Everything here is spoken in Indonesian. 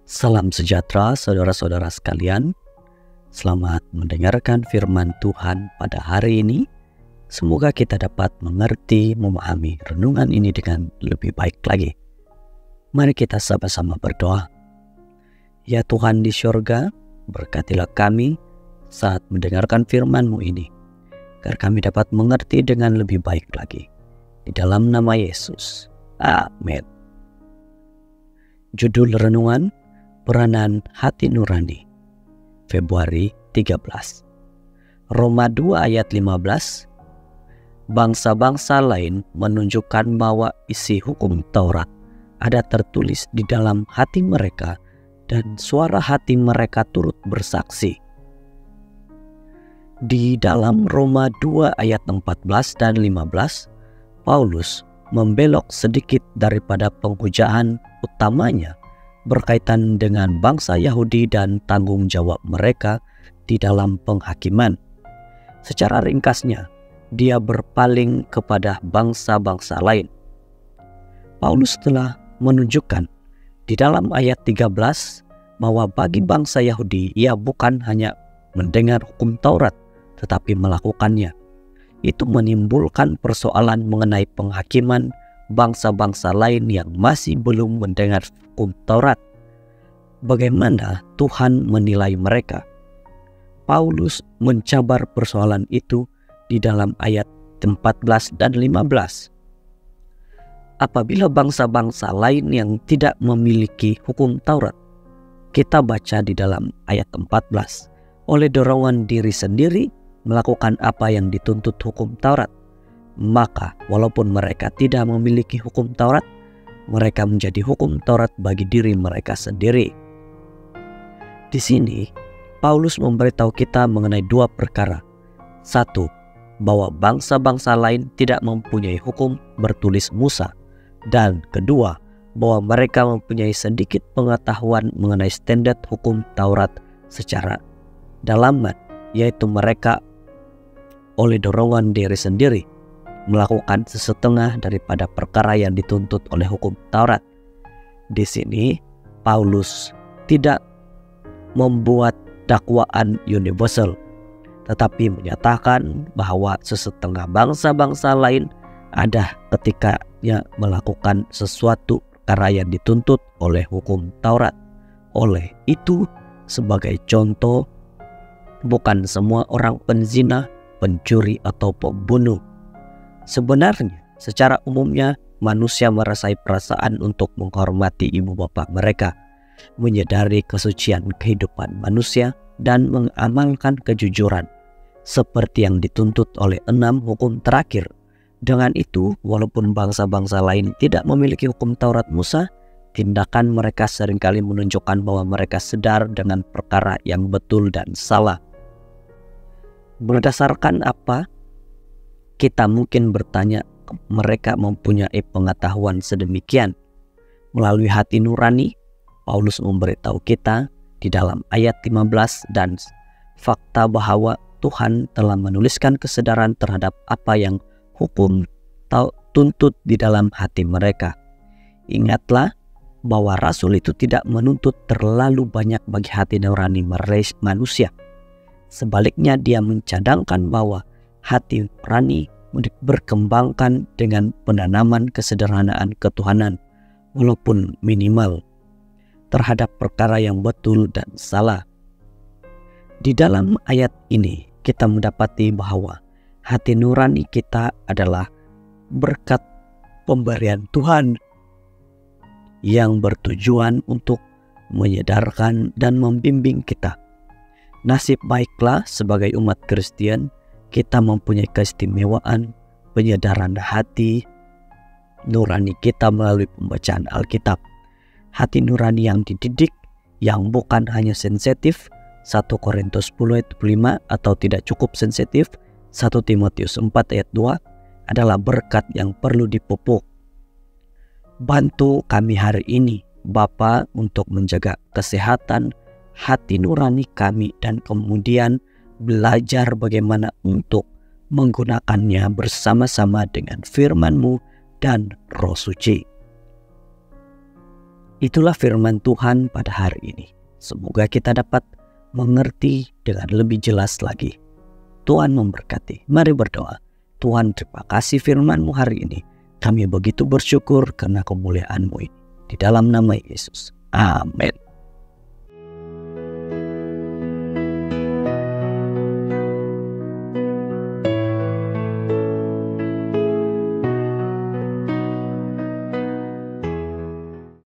Salam sejahtera saudara-saudara sekalian. Selamat mendengarkan firman Tuhan pada hari ini. Semoga kita dapat mengerti, memahami renungan ini dengan lebih baik lagi. Mari kita sama-sama berdoa. Ya Tuhan di syurga, berkatilah kami saat mendengarkan firman-Mu ini, agar kami dapat mengerti dengan lebih baik lagi. Di dalam nama Yesus. Amin. Judul renungan, Peranan Hati Nurani, Februari 13. Roma 2 ayat 15. Bangsa-bangsa lain menunjukkan bahwa isi hukum Taurat ada tertulis di dalam hati mereka dan suara hati mereka turut bersaksi. Di dalam Roma 2 ayat 14 dan 15, Paulus membelok sedikit daripada penghujaan utamanya berkaitan dengan bangsa Yahudi dan tanggung jawab mereka di dalam penghakiman. Secara ringkasnya, dia berpaling kepada bangsa-bangsa lain. Paulus telah menunjukkan di dalam ayat 13 bahwa bagi bangsa Yahudi ia bukan hanya mendengar hukum Taurat tetapi melakukannya. Itu menimbulkan persoalan mengenai penghakiman bangsa-bangsa lain yang masih belum mendengar hukum Taurat. Bagaimana Tuhan menilai mereka? Paulus mencabar persoalan itu di dalam ayat 14 dan 15. Apabila bangsa-bangsa lain yang tidak memiliki hukum Taurat, kita baca di dalam ayat 14, oleh dorongan diri sendiri melakukan apa yang dituntut hukum Taurat, maka walaupun mereka tidak memiliki hukum Taurat, mereka menjadi hukum Taurat bagi diri mereka sendiri. Di sini, Paulus memberitahu kita mengenai dua perkara. Satu, bahwa bangsa-bangsa lain tidak mempunyai hukum bertulis Musa. Dan kedua, bahwa mereka mempunyai sedikit pengetahuan mengenai standar hukum Taurat secara dalaman, yaitu mereka oleh dorongan diri sendiri melakukan sesetengah daripada perkara yang dituntut oleh hukum Taurat. Di sini Paulus tidak membuat dakwaan universal, tetapi menyatakan bahwa sesetengah bangsa-bangsa lain ada ketikanya melakukan sesuatu perkara yang dituntut oleh hukum Taurat. Oleh itu, sebagai contoh, bukan semua orang penzina, pencuri atau pembunuh. Sebenarnya, secara umumnya manusia merasai perasaan untuk menghormati ibu bapa mereka, menyadari kesucian kehidupan manusia, dan mengamalkan kejujuran, seperti yang dituntut oleh 6 hukum terakhir. Dengan itu, walaupun bangsa-bangsa lain tidak memiliki hukum Taurat Musa, tindakan mereka seringkali menunjukkan bahwa mereka sadar dengan perkara yang betul dan salah. Berdasarkan apa? Kita mungkin bertanya, mereka mempunyai pengetahuan sedemikian. Melalui hati nurani, Paulus memberitahu kita di dalam ayat 15 dan fakta bahwa Tuhan telah menuliskan kesadaran terhadap apa yang hukum tuntut di dalam hati mereka. Ingatlah bahwa Rasul itu tidak menuntut terlalu banyak bagi hati nurani manusia. Sebaliknya, dia mencadangkan bahwa hati nurani berkembangkan dengan penanaman kesederhanaan ketuhanan, walaupun minimal, terhadap perkara yang betul dan salah. Di dalam ayat ini, kita mendapati bahwa hati nurani kita adalah berkat pemberian Tuhan yang bertujuan untuk menyadarkan dan membimbing kita. Nasib baiklah sebagai umat Kristen, kita mempunyai keistimewaan penyadaran hati nurani kita melalui pembacaan Alkitab. Hati nurani yang dididik, yang bukan hanya sensitif, 1 Korintus 10 ayat 5, atau tidak cukup sensitif, 1 Timotius 4 ayat 2, adalah berkat yang perlu dipupuk. Bantu kami hari ini, Bapa, untuk menjaga kesehatan hati nurani kami dan kemudian belajar bagaimana untuk menggunakannya bersama-sama dengan firman-Mu dan Roh Suci. Itulah firman Tuhan pada hari ini. Semoga kita dapat mengerti dengan lebih jelas lagi. Tuhan memberkati. Mari berdoa. Tuhan, terima kasih firman-Mu hari ini. Kami begitu bersyukur karena kemuliaan-Mu ini. Di dalam nama Yesus. Amin.